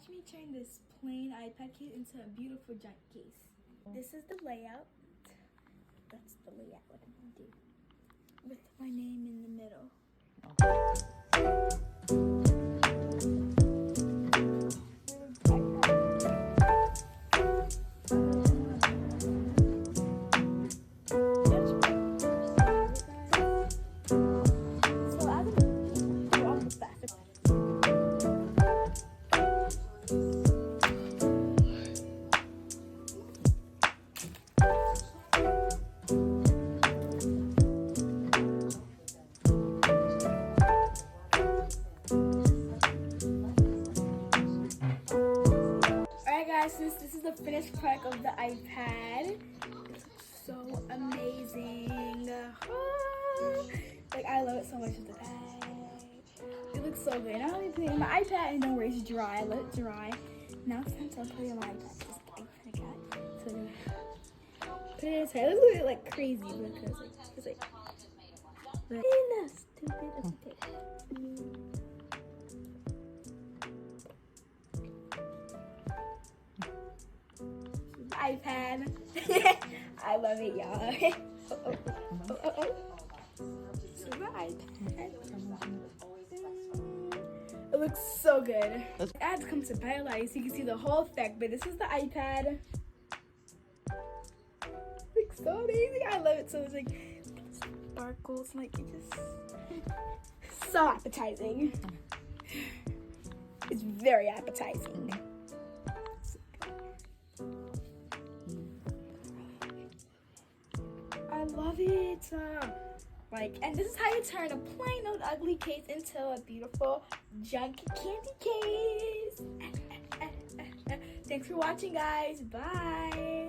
watch me turn this plain iPad case into a beautiful junk case. This is the layout. That's the layout, what I'm gonna do. With my name in the middle. Since this is the finished product of the iPad, it looks so amazing. Like, I love it so much with the pad. It looks so good. Not only putting it on my iPad, and don't worry, it's dry. I let it dry. Now it's time to put it on my iPad. Just I got it. So put it inside. It looks like crazy because it's like stupid. Okay. iPad. I love it, y'all. So the iPad. It looks so good. The ads come to better light so you can see the whole effect, but this is the iPad. It looks so amazing. I love it. So it's like sparkles, like it just so appetizing. It's very appetizing. I love it. And this is how you turn a plain old ugly case into a beautiful junk candy case. Thanks for watching, guys. Bye.